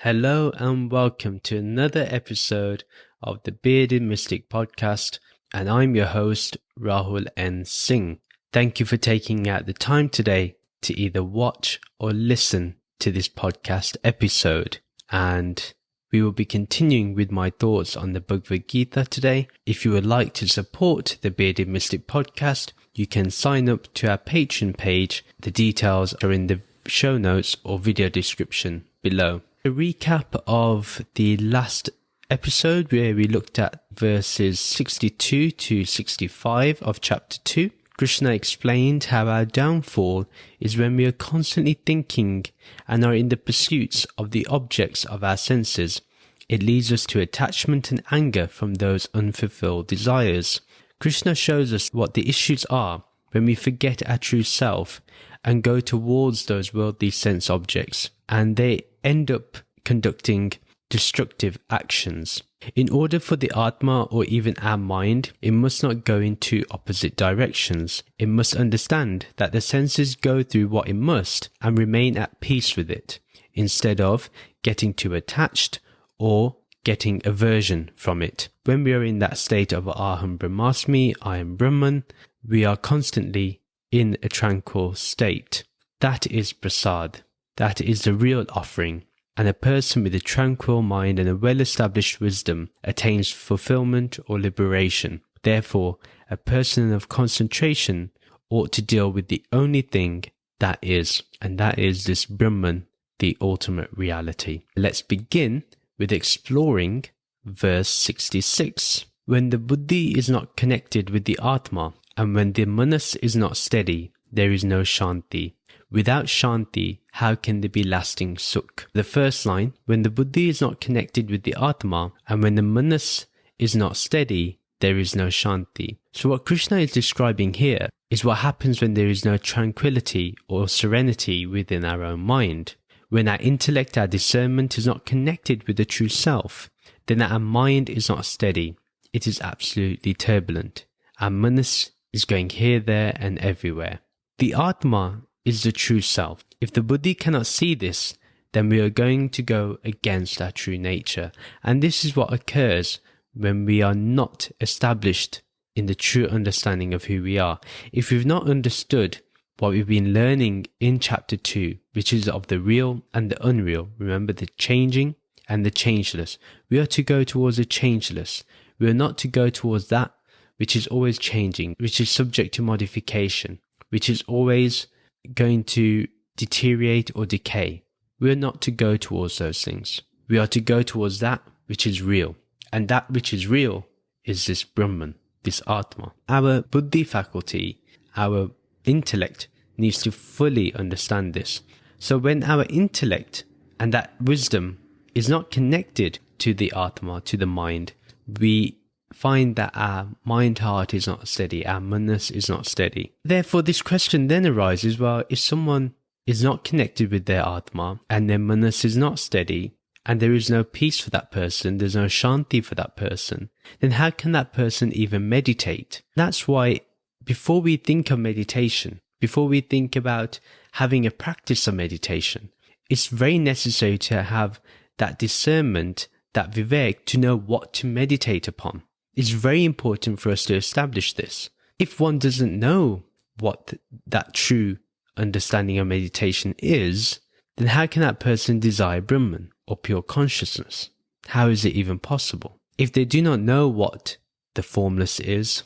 Hello and welcome to another episode of the Bearded Mystic podcast, and I'm your host Rahul N. Singh. Thank you for taking out the time today to either watch or listen to this podcast episode, and we will be continuing with my thoughts on the Bhagavad Gita today. If you would like to support the Bearded Mystic podcast, you can sign up to our Patreon page. The details are in the show notes or video description below. A recap of the last episode where we looked at verses 62 to 65 of chapter 2. Krishna explained how our downfall is when we are constantly thinking and are in the pursuits of the objects of our senses. It leads us to attachment and anger from those unfulfilled desires. Krishna shows us what the issues are when we forget our true self and go towards those worldly sense objects, and they end up conducting destructive actions. In order for the Atma or even our mind, it must not go in two opposite directions. It must understand that the senses go through what it must and remain at peace with it, instead of getting too attached or getting aversion from it. When we are in that state of Aham Brahmasmi, I am Brahman, we are constantly in a tranquil state. That is prasad. That is the real offering. And a person with a tranquil mind and a well-established wisdom attains fulfillment or liberation. Therefore, a person of concentration ought to deal with the only thing that is, and that is this Brahman, the ultimate reality. Let's begin with exploring verse 66. When the buddhi is not connected with the Atma, and when the manas is not steady, there is no shanti. Without shanti, how can there be lasting sukh? The first line, when the buddhi is not connected with the Atma, and when the manas is not steady, there is no shanti. So what Krishna is describing here is what happens when there is no tranquility or serenity within our own mind. When our intellect, our discernment is not connected with the true self, then our mind is not steady. It is absolutely turbulent. Our manas is going here, there, and everywhere. The Atma is the true self. If the buddhi cannot see this, then we are going to go against our true nature. And this is what occurs when we are not established in the true understanding of who we are. If we've not understood what we've been learning in chapter 2, which is of the real and the unreal, remember the changing and the changeless, we are to go towards the changeless. We are not to go towards that which is always changing, which is subject to modification, which is always going to deteriorate or decay. We are not to go towards those things. We are to go towards that which is real. And that which is real is this Brahman, this Atma. Our buddhi faculty, our intellect needs to fully understand this. So when our intellect and that wisdom is not connected to the Atma, to the mind, we find that our mind-heart is not steady, our manas is not steady. Therefore, this question then arises, well, if someone is not connected with their Atma and their manas is not steady, and there is no peace for that person, there's no shanti for that person, then how can that person even meditate? That's why before we think of meditation, before we think about having a practice of meditation, it's very necessary to have that discernment, that vivek, to know what to meditate upon. It's very important for us to establish this. If one doesn't know what that true understanding of meditation is, then how can that person desire Brahman or pure consciousness? How is it even possible? If they do not know what the formless is,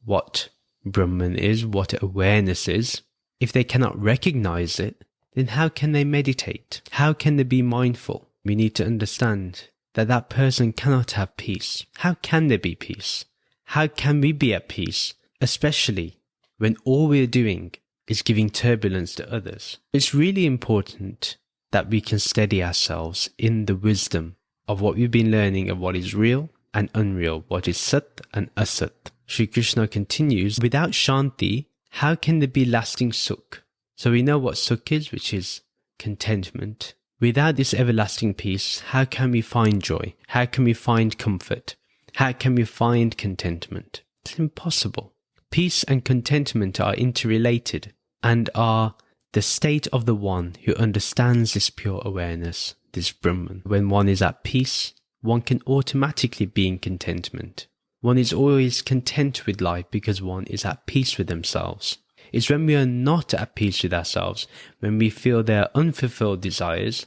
what Brahman is, what awareness is, if they cannot recognize it, then how can they meditate? How can they be mindful? We need to understand that person cannot have peace. How can there be peace? How can we be at peace, especially when all we're doing is giving turbulence to others? It's really important that we can steady ourselves in the wisdom of what we've been learning of what is real and unreal, what is sat and asat. Shri Krishna continues, without shanti, how can there be lasting sukh? So we know what sukh is, which is contentment. Without this everlasting peace, how can we find joy? How can we find comfort? How can we find contentment? It's impossible. Peace and contentment are interrelated and are the state of the one who understands this pure awareness, this Brahman. When one is at peace, one can automatically be in contentment. One is always content with life because one is at peace with themselves. It's when we are not at peace with ourselves, when we feel there are unfulfilled desires,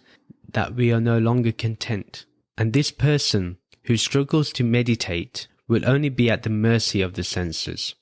that we are no longer content. And this person who struggles to meditate will only be at the mercy of the senses.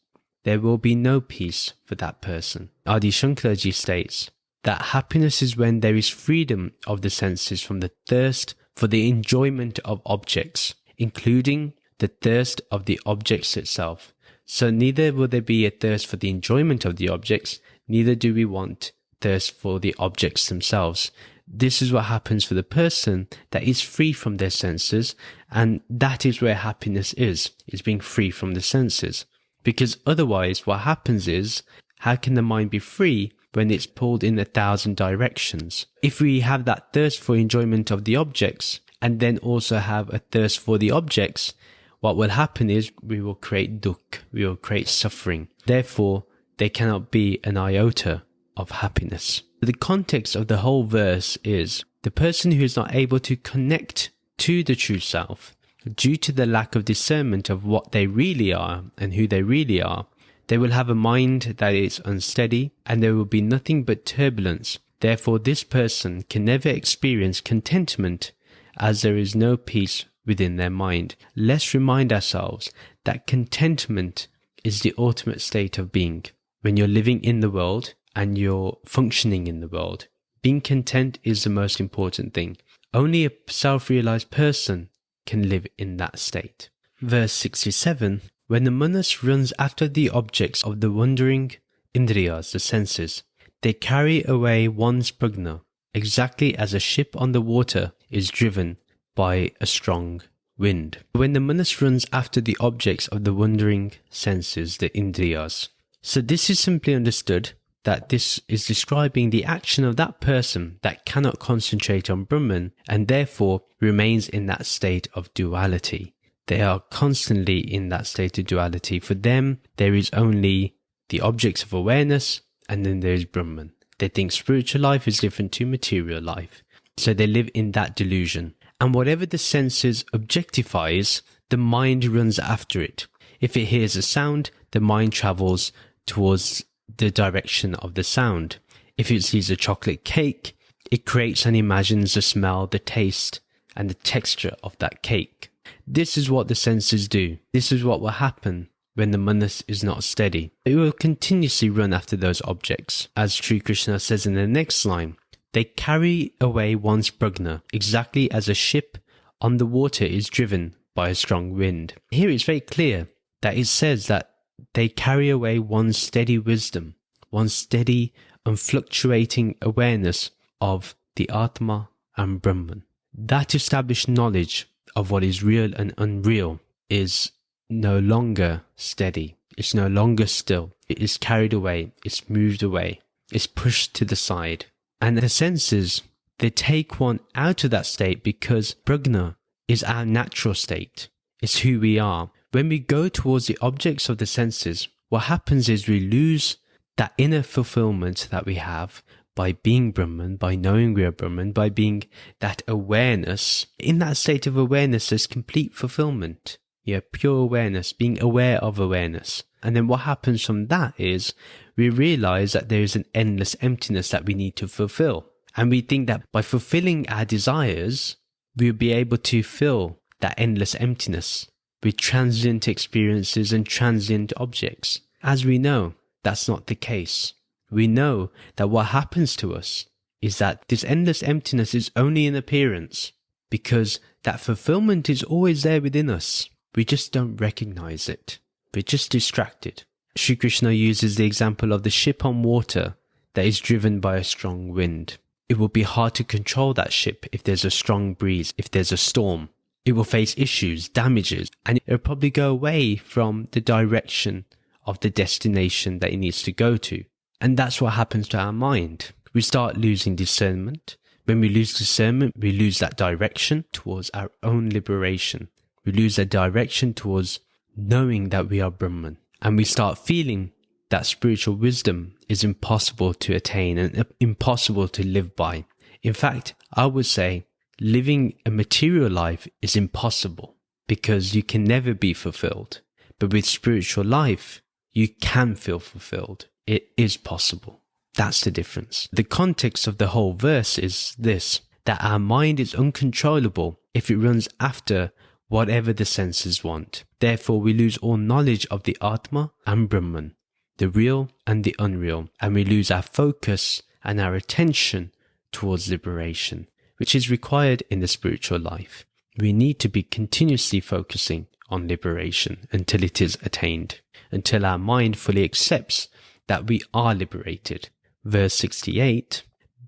There will be no peace for that person. Adi Shankaraji states that happiness is when there is freedom of the senses from the thirst for the enjoyment of objects, including the thirst of the objects itself. So neither will there be a thirst for the enjoyment of the objects, neither do we want thirst for the objects themselves. This is what happens for the person that is free from their senses, and that is where happiness is being free from the senses. Because otherwise what happens is, how can the mind be free when it's pulled in 1,000 directions? If we have that thirst for enjoyment of the objects, and then also have a thirst for the objects, what will happen is we will create dukkha, we will create suffering. Therefore, there cannot be an iota of happiness. The context of the whole verse is the person who is not able to connect to the true self due to the lack of discernment of what they really are and who they really are. They will have a mind that is unsteady, and there will be nothing but turbulence. Therefore, this person can never experience contentment, as there is no peace within their mind. Let's remind ourselves that contentment is the ultimate state of being. When you're living in the world and you're functioning in the world, being content is the most important thing. Only a self-realized person can live in that state. Verse 67, when the manas runs after the objects of the wandering indriyas, the senses, they carry away one's prajna, exactly as a ship on the water is driven by a strong wind. When the manas runs after the objects of the wandering senses, the indriyas. So this is simply understood that this is describing the action of that person that cannot concentrate on Brahman and therefore remains in that state of duality. They are constantly in that state of duality. For them, there is only the objects of awareness and then there is Brahman. They think spiritual life is different to material life. So they live in that delusion. And whatever the senses objectifies, the mind runs after it. If it hears a sound, the mind travels towards the direction of the sound. If it sees a chocolate cake, it creates and imagines the smell, the taste, and the texture of that cake. This is what the senses do. This is what will happen when the manas is not steady. It will continuously run after those objects. As Shri Krishna says in the next line, they carry away one's prajna, exactly as a ship on the water is driven by a strong wind. Here it's very clear that it says that they carry away one's steady wisdom, one's steady, unfluctuating awareness of the Atman and Brahman. That established knowledge of what is real and unreal is no longer steady. It's no longer still. It is carried away. It's moved away. It's pushed to the side. And the senses, they take one out of that state because prajna is our natural state. It's who we are. When we go towards the objects of the senses, what happens is we lose that inner fulfillment that we have by being Brahman, by knowing we are Brahman, by being that awareness. In that state of awareness, there's complete fulfillment. Yeah, pure awareness, being aware of awareness. And then what happens from that is we realize that there is an endless emptiness that we need to fulfill. And we think that by fulfilling our desires, we'll be able to fill that endless emptiness with transient experiences and transient objects. As we know, that's not the case. We know that what happens to us is that this endless emptiness is only an appearance, because that fulfillment is always there within us. We just don't recognize it. We're just distracted. Shri Krishna uses the example of the ship on water that is driven by a strong wind. It will be hard to control that ship if there's a strong breeze, if there's a storm. It will face issues, damages, and it will probably go away from the direction of the destination that it needs to go to. And that's what happens to our mind. We start losing discernment. When we lose discernment, we lose that direction towards our own liberation. We lose that direction towards knowing that we are Brahman. And we start feeling that spiritual wisdom is impossible to attain and impossible to live by. In fact, I would say living a material life is impossible because you can never be fulfilled. But with spiritual life, you can feel fulfilled. It is possible. That's the difference. The context of the whole verse is this, that our mind is uncontrollable if it runs after whatever the senses want. Therefore, we lose all knowledge of the Atma and Brahman, the real and the unreal, and we lose our focus and our attention towards liberation, which is required in the spiritual life. We need to be continuously focusing on liberation until it is attained, until our mind fully accepts that we are liberated. Verse 68,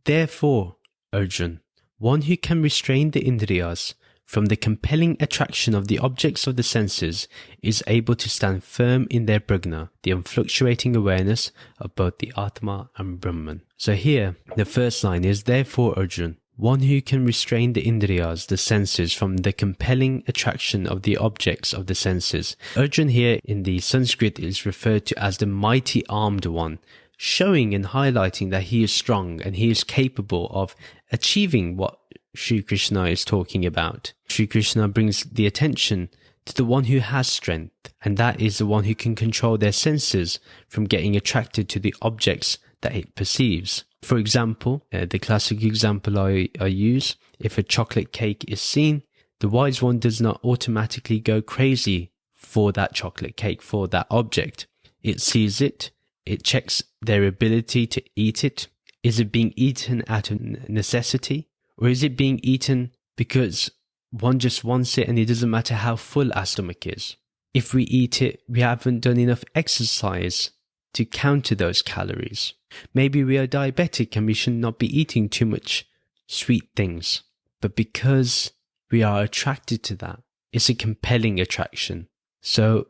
Therefore, Arjun, one who can restrain the Indriyas from the compelling attraction of the objects of the senses is able to stand firm in their prajna, the unfluctuating awareness of both the Atma and Brahman. So here, the first line is, Therefore, Arjun, one who can restrain the Indriyas, the senses, from the compelling attraction of the objects of the senses. Arjun here in the Sanskrit is referred to as the mighty armed one, showing and highlighting that he is strong and he is capable of achieving what Shri Krishna is talking about. Shri Krishna brings the attention to the one who has strength, and that is the one who can control their senses from getting attracted to the objects that it perceives. For example, the classic example I use, if a chocolate cake is seen, the wise one does not automatically go crazy for that chocolate cake, for that object. It sees it, it checks their ability to eat it. Is it being eaten out of necessity? Or is it being eaten because one just wants it and it doesn't matter how full our stomach is? If we eat it, we haven't done enough exercise to counter those calories. Maybe we are diabetic and we should not be eating too much sweet things. But because we are attracted to that, it's a compelling attraction. So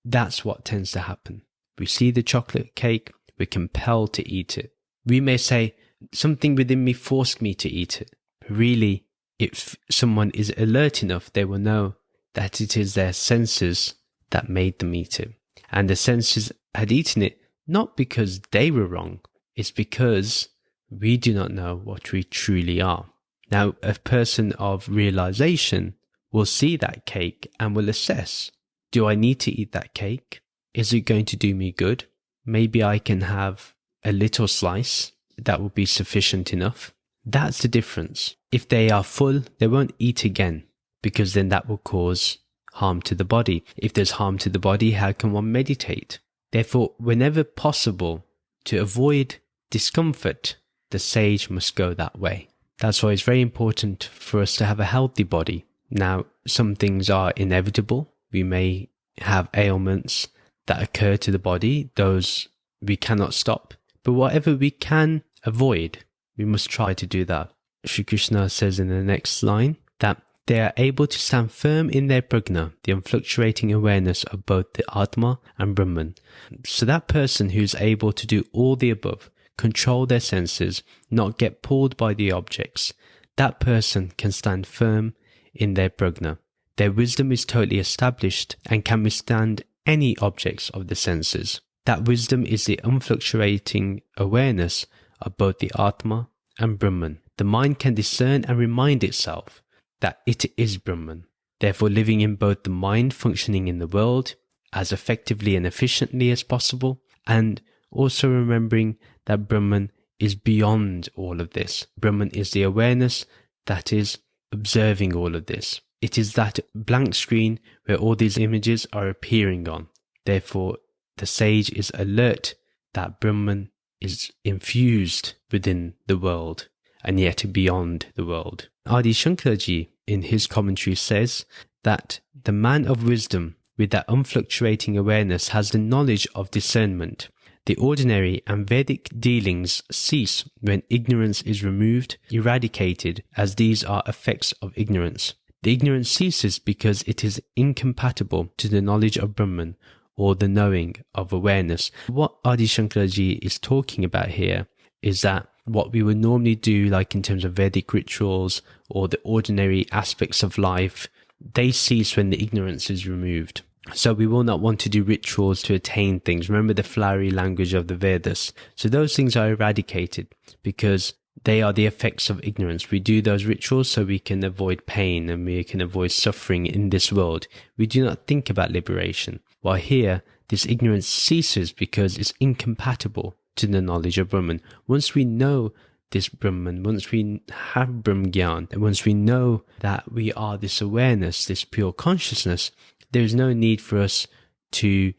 that's what tends to happen. We see the chocolate cake, we're compelled to eat it. We may say, something within me forced me to eat it. Really, if someone is alert enough, they will know that it is their senses that made them eat it. And the senses had eaten it not because they were wrong, it's because we do not know what we truly are. Now, a person of realization will see that cake and will assess, do I need to eat that cake? Is it going to do me good? Maybe I can have a little slice, that will be sufficient enough. That's the difference. If they are full, they won't eat again, because then that will cause harm to the body. If there's harm to the body, how can one meditate? Therefore, whenever possible, to avoid discomfort, the sage must go that way. That's why it's very important for us to have a healthy body. Now, some things are inevitable. We may have ailments that occur to the body. Those we cannot stop. But whatever we can avoid, we must try to do that. Shri Krishna says in the next line that they are able to stand firm in their prajna, the unfluctuating awareness of both the Atma and Brahman. So that person who's able to do all the above, control their senses, not get pulled by the objects, that person can stand firm in their prajna. Their wisdom is totally established and can withstand any objects of the senses. That wisdom is the unfluctuating awareness of both the Atma and Brahman. The mind can discern and remind itself that it is Brahman. Therefore, living in both the mind functioning in the world as effectively and efficiently as possible, and also remembering that Brahman is beyond all of this. Brahman is the awareness that is observing all of this. It is that blank screen where all these images are appearing on. Therefore, the sage is alert that Brahman is infused within the world and yet beyond the world. Adi Shankaraji in his commentary says that the man of wisdom with that unfluctuating awareness has the knowledge of discernment. The ordinary and Vedic dealings cease when ignorance is removed, eradicated, as these are effects of ignorance. The ignorance ceases because it is incompatible to the knowledge of Brahman or the knowing of awareness. What Adi Shankaraji is talking about here is that what we would normally do, like in terms of Vedic rituals or the ordinary aspects of life, they cease when the ignorance is removed. So we will not want to do rituals to attain things. Remember the flowery language of the Vedas. So those things are eradicated because They are the effects of ignorance. We do those rituals so we can avoid pain and we can avoid suffering in this world. We do not think about liberation. While here, this ignorance ceases because it's incompatible to the knowledge of Brahman. Once we know this Brahman, once we have Brahm Gyan, and once we know that we are this awareness, this pure consciousness, there is no need for us to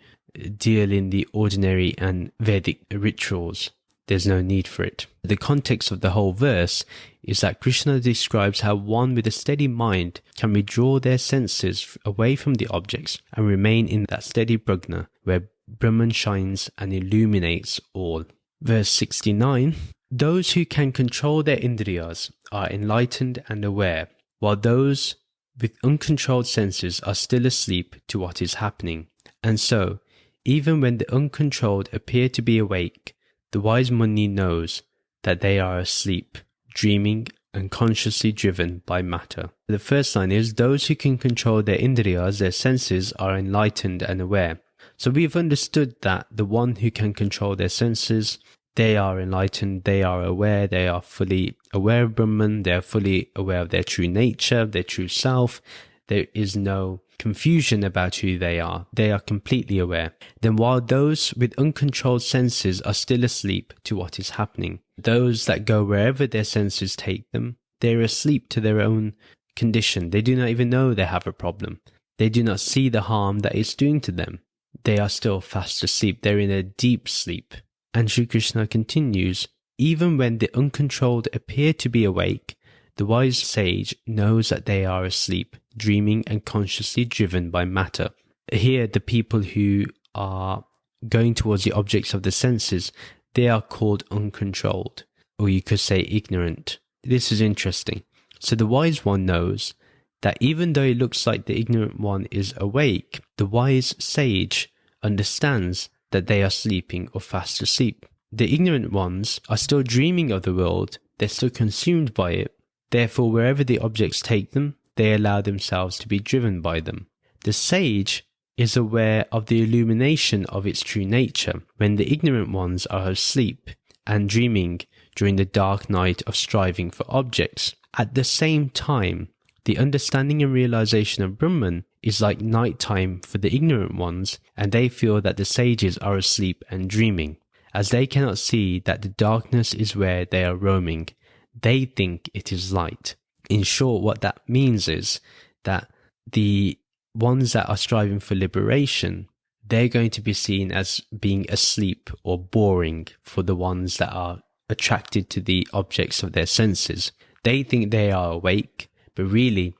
deal in the ordinary and Vedic rituals. There's no need for it. The context of the whole verse is that Krishna describes how one with a steady mind can withdraw their senses away from the objects and remain in that steady prajna where Brahman shines and illuminates all. Verse 69, those who can control their indriyas are enlightened and aware, while those with uncontrolled senses are still asleep to what is happening. And so, even when the uncontrolled appear to be awake, the wise Muni knows that they are asleep, dreaming and consciously driven by matter. The first line is, those who can control their indriyas, their senses, are enlightened and aware. So we've understood that the one who can control their senses, they are enlightened, they are aware, they are fully aware of Brahman, they are fully aware of their true nature, their true self. There is no confusion about who they are completely aware. Then while those with uncontrolled senses are still asleep to what is happening, those that go wherever their senses take them, they're asleep to their own condition. They do not even know they have a problem. They do not see the harm that it's doing to them. They are still fast asleep. They're in a deep sleep. And Shri Krishna continues, even when the uncontrolled appear to be awake, the wise sage knows that they are asleep, dreaming and consciously driven by matter. Here, the people who are going towards the objects of the senses, they are called uncontrolled, or you could say ignorant. This is interesting. So the wise one knows that even though it looks like the ignorant one is awake, the wise sage understands that they are sleeping or fast asleep. The ignorant ones are still dreaming of the world, they're still consumed by it. Therefore, wherever the objects take them, they allow themselves to be driven by them. The sage is aware of the illumination of its true nature when the ignorant ones are asleep and dreaming during the dark night of striving for objects. At the same time, the understanding and realization of Brahman is like nighttime for the ignorant ones, and they feel that the sages are asleep and dreaming. As they cannot see that the darkness is where they are roaming, they think it is light. In short, what that means is that the ones that are striving for liberation, they're going to be seen as being asleep or boring for the ones that are attracted to the objects of their senses. They think they are awake, but really,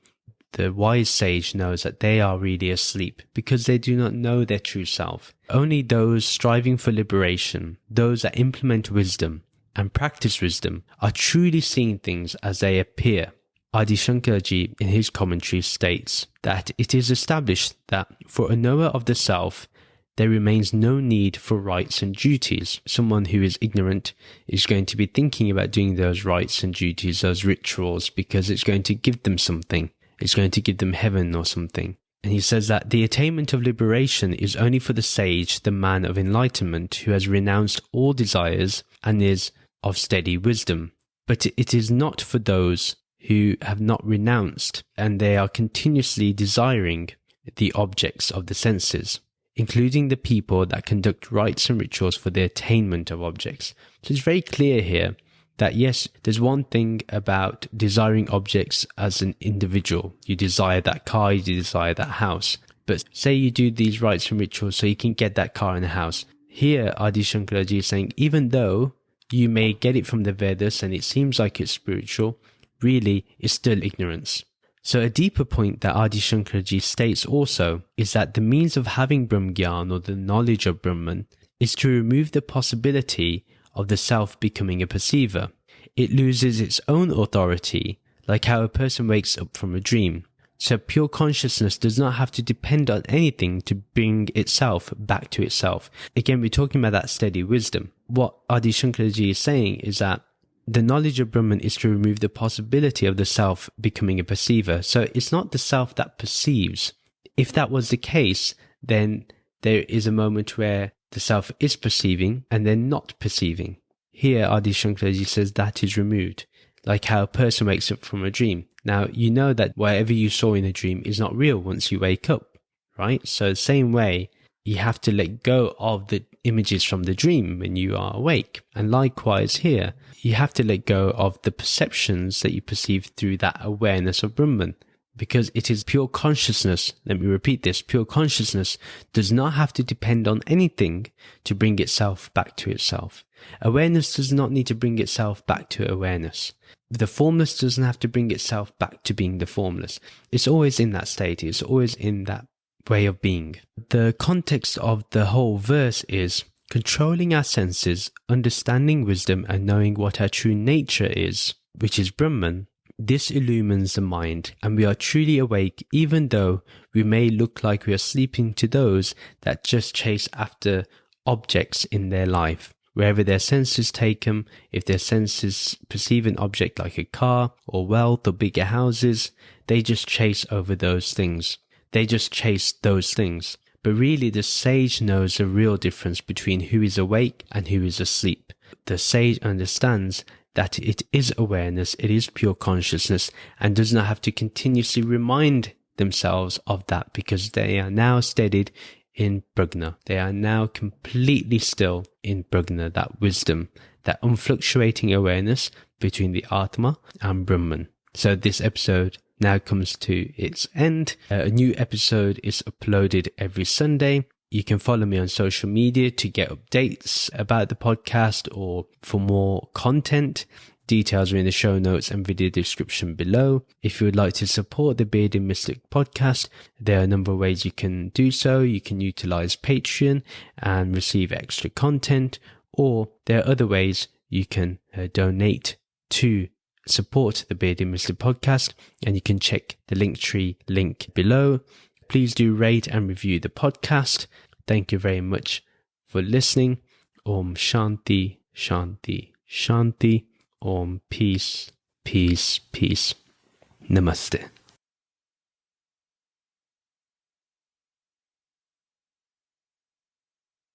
the wise sage knows that they are really asleep because they do not know their true self. Only those striving for liberation, those that implement wisdom and practice wisdom, are truly seeing things as they appear. Adi Shankaraji in his commentary states that it is established that for a knower of the self, there remains no need for rights and duties. Someone who is ignorant is going to be thinking about doing those rights and duties, those rituals, because it's going to give them something. It's going to give them heaven or something. And he says that the attainment of liberation is only for the sage, the man of enlightenment, who has renounced all desires and is of steady wisdom. But it is not for those who have not renounced and they are continuously desiring the objects of the senses, including the people that conduct rites and rituals for the attainment of objects. So it's very clear here that yes, there's one thing about desiring objects as an individual. You desire that car, you desire that house. But say you do these rites and rituals so you can get that car and a house. Here, Adi Shankaraji is saying, even though you may get it from the Vedas and it seems like it's spiritual, really it's still ignorance. So a deeper point that Adi Shankaraji states also is that the means of having Brahm Gyan, or the knowledge of Brahman, is to remove the possibility of the self becoming a perceiver. It loses its own authority, like how a person wakes up from a dream. So pure consciousness does not have to depend on anything to bring itself back to itself. Again, we're talking about that steady wisdom. What Adi Shankaraji is saying is that the knowledge of Brahman is to remove the possibility of the self becoming a perceiver. So it's not the self that perceives. If that was the case, then there is a moment where the self is perceiving and then not perceiving. here Adi Shankaraji says that is removed, like how a person wakes up from a dream. Now, you know that whatever you saw in a dream is not real once you wake up, right? So the same way, you have to let go of the images from the dream when you are awake. And likewise here, you have to let go of the perceptions that you perceive through that awareness of Brahman. Because it is pure consciousness. Let me repeat this. Pure consciousness does not have to depend on anything to bring itself back to itself. Awareness does not need to bring itself back to awareness. The formless doesn't have to bring itself back to being the formless. It's always in that state. It's always in that way of being. The context of the whole verse is controlling our senses, understanding wisdom, and knowing what our true nature is, which is Brahman. This illumines the mind, and we are truly awake even though we may look like we are sleeping to those that just chase after objects in their life. Wherever their senses take them, if their senses perceive an object like a car or wealth or bigger houses, they just chase over those things. They just chase those things. But really the sage knows the real difference between who is awake and who is asleep. The sage understands that it is awareness, it is pure consciousness, and does not have to continuously remind themselves of that because they are now steadied in prajna. They are now completely still in prajna, that wisdom, that unfluctuating awareness between the Atma and Brahman. So this episode now comes to its end. A new episode is uploaded every Sunday. You can follow me on social media to get updates about the podcast or for more content. Details are in the show notes and video description below. If you would like to support the Bearded Mystic podcast, there are a number of ways you can do so. You can utilize Patreon and receive extra content, or there are other ways you can donate to support the Bearded Mystic podcast, and you can check the Linktree link below. Please do rate and review the podcast. Thank you very much for listening. Om Shanti, Shanti, Shanti. Om peace, peace, peace. Namaste.